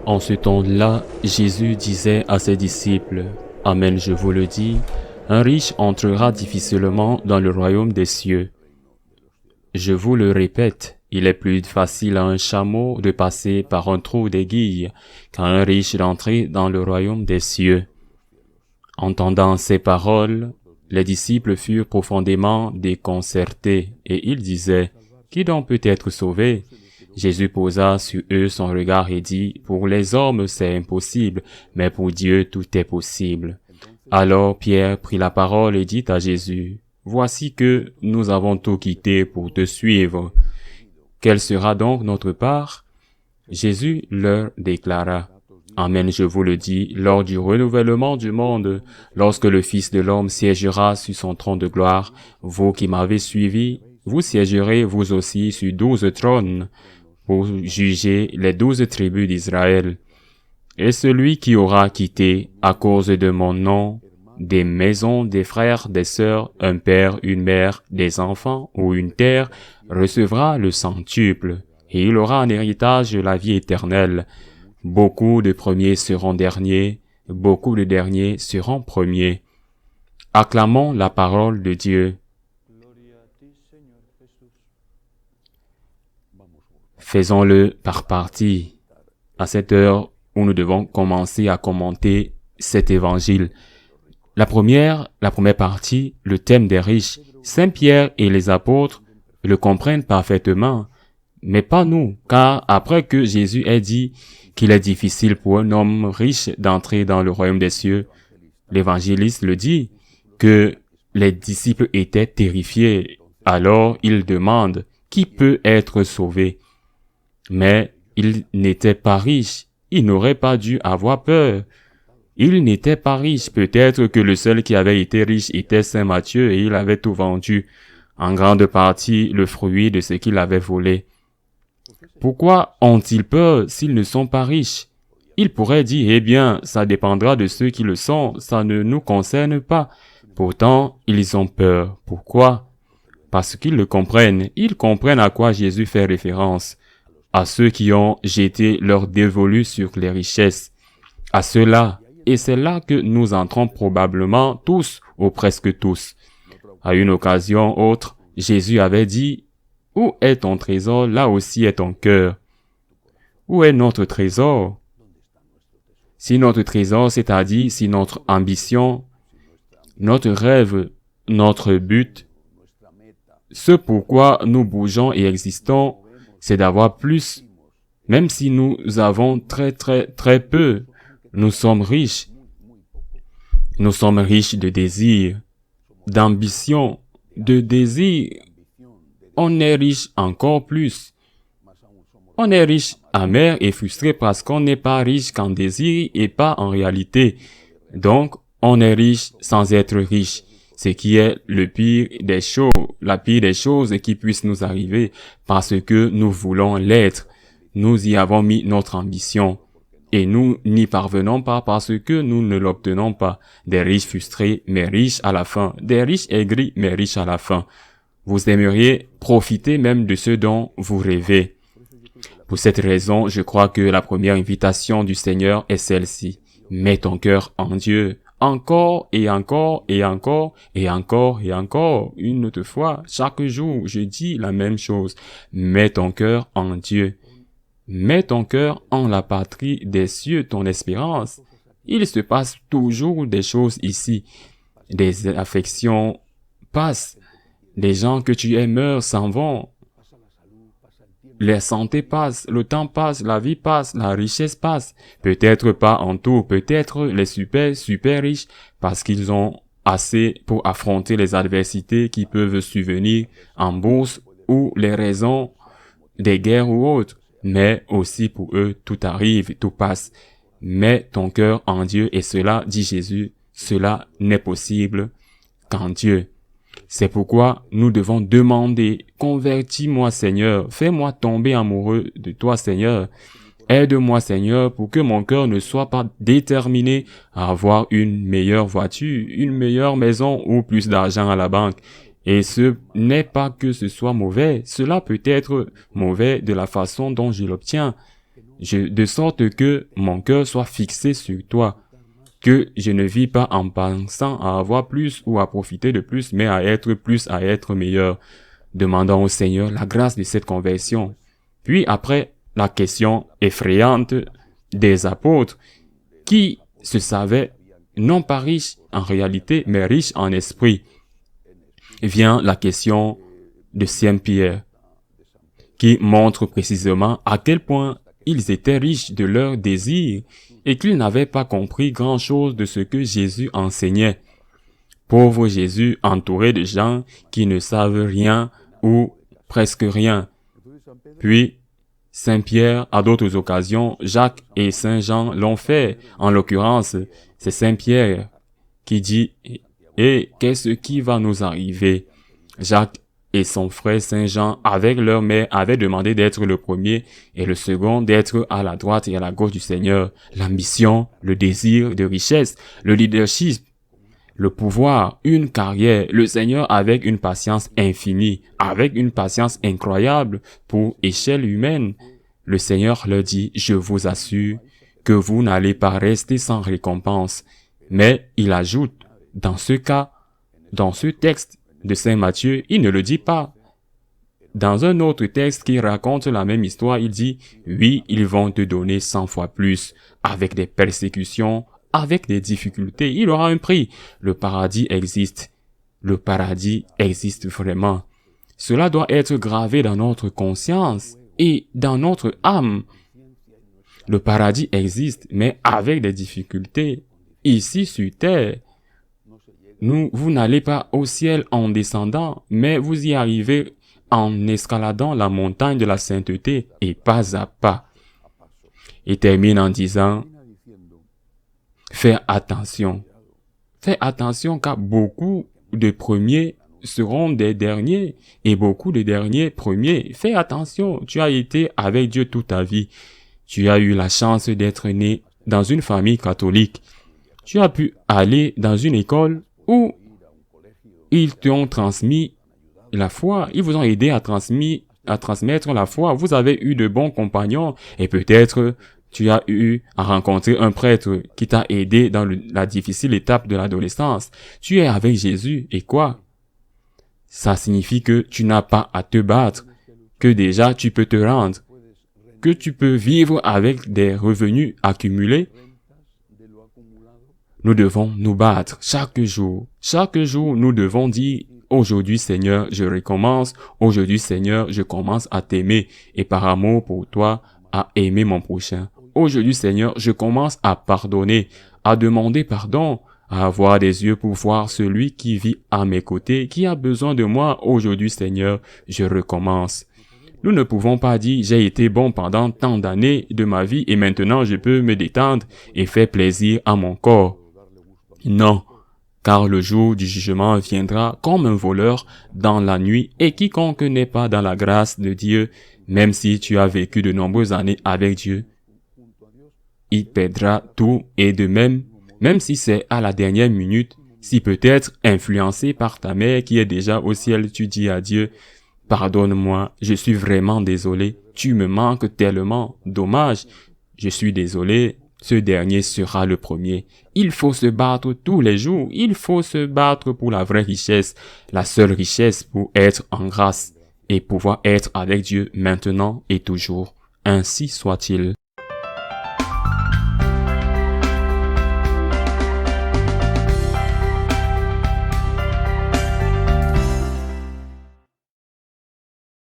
En ce temps-là, Jésus disait à ses disciples, « Amen, je vous le dis, un riche entrera difficilement dans le royaume des cieux. Je vous le répète, il est plus facile à un chameau de passer par un trou d'aiguille qu'à un riche d'entrer dans le royaume des cieux. » Entendant ces paroles, les disciples furent profondément déconcertés et ils disaient, « Qui donc peut être sauvé? » Jésus posa sur eux son regard et dit, « Pour les hommes c'est impossible, mais pour Dieu tout est possible. » Alors Pierre prit la parole et dit à Jésus, « Voici que nous avons tout quitté pour te suivre. Quelle sera donc notre part? » Jésus leur déclara, « Amen, je vous le dis, lors du renouvellement du monde, lorsque le Fils de l'homme siégera sur son trône de gloire, vous qui m'avez suivi, vous siégerez vous aussi sur 12 trônes, pour juger les 12 tribus d'Israël. Et celui qui aura quitté, à cause de mon nom, des maisons, des frères, des sœurs, un père, une mère, des enfants ou une terre, recevra le centuple, et il aura en héritage la vie éternelle. Beaucoup de premiers seront derniers, beaucoup de derniers seront premiers. » Acclamons la parole de Dieu. Faisons-le par partie. À cette heure où nous devons commencer à commenter cet évangile. La première partie, le thème des riches. Saint Pierre et les apôtres le comprennent parfaitement, mais pas nous, car après que Jésus ait dit qu'il est difficile pour un homme riche d'entrer dans le royaume des cieux, l'évangéliste le dit, que les disciples étaient terrifiés. Alors ils demandent, qui peut être sauvé? Mais il n'était pas riche, il n'aurait pas dû avoir peur. Il n'était pas riche, peut-être que le seul qui avait été riche était Saint Matthieu et il avait tout vendu, en grande partie le fruit de ce qu'il avait volé. Pourquoi ont-ils peur s'ils ne sont pas riches? Ils pourraient dire, eh bien, ça dépendra de ceux qui le sont, ça ne nous concerne pas. Pourtant, ils ont peur. Pourquoi? Parce qu'ils le comprennent. Ils comprennent à quoi Jésus fait référence. À ceux qui ont jeté leur dévolu sur les richesses. À ceux-là. Et c'est là que nous entrons probablement tous, ou presque tous. À une occasion autre, Jésus avait dit, « Où est ton trésor, là aussi est ton cœur. » Où est notre trésor? Si notre trésor, c'est-à-dire si notre ambition, notre rêve, notre but, ce pourquoi nous bougeons et existons, c'est d'avoir plus. Même si nous avons très peu, nous sommes riches. Nous sommes riches de désirs, d'ambition, de désirs. On est riche encore plus. On est riche, amer et frustré parce qu'on n'est pas riche qu'en désir et pas en réalité. Donc, on est riche sans être riche. Ce qui est le pire des choses, la pire des choses qui puissent nous arriver parce que nous voulons l'être. Nous y avons mis notre ambition et nous n'y parvenons pas parce que nous ne l'obtenons pas. Des riches frustrés mais riches à la fin. Des riches aigris mais riches à la fin. Vous aimeriez profiter même de ce dont vous rêvez. Pour cette raison, je crois que la première invitation du Seigneur est celle-ci. Mets ton cœur en Dieu. Encore et encore et encore et encore et encore. Une autre fois, chaque jour, je dis la même chose. Mets ton cœur en Dieu. Mets ton cœur en la patrie des cieux, ton espérance. Il se passe toujours des choses ici. Des affections passent. Les gens que tu aimes meurent, s'en vont. La santé passe, le temps passe, la vie passe, la richesse passe. Peut-être pas en tout, peut-être les super riches parce qu'ils ont assez pour affronter les adversités qui peuvent survenir en bourse ou les raisons des guerres ou autres. Mais aussi pour eux, tout arrive, tout passe. Mets ton cœur en Dieu et cela, dit Jésus, cela n'est possible qu'en Dieu. C'est pourquoi nous devons demander, convertis-moi Seigneur, fais-moi tomber amoureux de toi Seigneur. Aide-moi, Seigneur, pour que mon cœur ne soit pas déterminé à avoir une meilleure voiture, une meilleure maison ou plus d'argent à la banque. Et ce n'est pas que ce soit mauvais, cela peut être mauvais de la façon dont je l'obtiens, de sorte que mon cœur soit fixé sur toi, que je ne vis pas en pensant à avoir plus ou à profiter de plus, mais à être plus, à être meilleur. Demandons au Seigneur la grâce de cette conversion. Puis après, la question effrayante des apôtres qui se savaient non pas riches en réalité, mais riches en esprit. Vient la question de Saint-Pierre, qui montre précisément à quel point ils étaient riches de leurs désirs et qu'ils n'avaient pas compris grand-chose de ce que Jésus enseignait. Pauvre Jésus entouré de gens qui ne savent rien ou presque rien. Puis, Saint-Pierre, à d'autres occasions, Jacques et Saint-Jean l'ont fait. En l'occurrence, c'est Saint-Pierre qui dit « Et qu'est-ce qui va nous arriver ?» Jacques et son frère Saint-Jean, avec leur mère, avaient demandé d'être le premier et le second d'être à la droite et à la gauche du Seigneur. L'ambition, le désir de richesse, le leadership, le pouvoir, une carrière, le Seigneur avec une patience infinie, avec une patience incroyable pour échelle humaine. Le Seigneur leur dit, je vous assure que vous n'allez pas rester sans récompense. Mais il ajoute, dans ce cas, dans ce texte de Saint Matthieu, il ne le dit pas. Dans un autre texte qui raconte la même histoire, il dit, oui, ils vont te donner 100 fois plus, avec des persécutions, avec des difficultés, il aura un prix. Le paradis existe. Le paradis existe vraiment. Cela doit être gravé dans notre conscience et dans notre âme. Le paradis existe, mais avec des difficultés. Ici sur terre, vous n'allez pas au ciel en descendant, mais vous y arrivez en escaladant la montagne de la sainteté et pas à pas. Il termine en disant, fais attention. Fais attention car beaucoup de premiers seront des derniers et beaucoup de derniers premiers. Fais attention, tu as été avec Dieu toute ta vie. Tu as eu la chance d'être né dans une famille catholique. Tu as pu aller dans une école où ils t'ont transmis la foi. Ils vous ont aidé à transmettre la foi. Vous avez eu de bons compagnons et peut-être tu as eu à rencontrer un prêtre qui t'a aidé dans la difficile étape de l'adolescence. Tu es avec Jésus et quoi? Ça signifie que tu n'as pas à te battre, que déjà tu peux te rendre, que tu peux vivre avec des revenus accumulés. Nous devons nous battre chaque jour. Chaque jour, nous devons dire, aujourd'hui Seigneur, je recommence. Aujourd'hui Seigneur, je commence à t'aimer et par amour pour toi, à aimer mon prochain. Aujourd'hui Seigneur, je commence à pardonner, à demander pardon, à avoir des yeux pour voir celui qui vit à mes côtés, qui a besoin de moi. Aujourd'hui Seigneur, je recommence. Nous ne pouvons pas dire, j'ai été bon pendant tant d'années de ma vie et maintenant je peux me détendre et faire plaisir à mon corps. Non, car le jour du jugement viendra comme un voleur dans la nuit et quiconque n'est pas dans la grâce de Dieu, même si tu as vécu de nombreuses années avec Dieu, il perdra tout et de même si c'est à la dernière minute, si peut-être influencé par ta mère qui est déjà au ciel, tu dis à Dieu, pardonne-moi, je suis vraiment désolé, tu me manques tellement, dommage, je suis désolé, ce dernier sera le premier. Il faut se battre tous les jours, il faut se battre pour la vraie richesse, la seule richesse pour être en grâce et pouvoir être avec Dieu maintenant et toujours. Ainsi soit-il.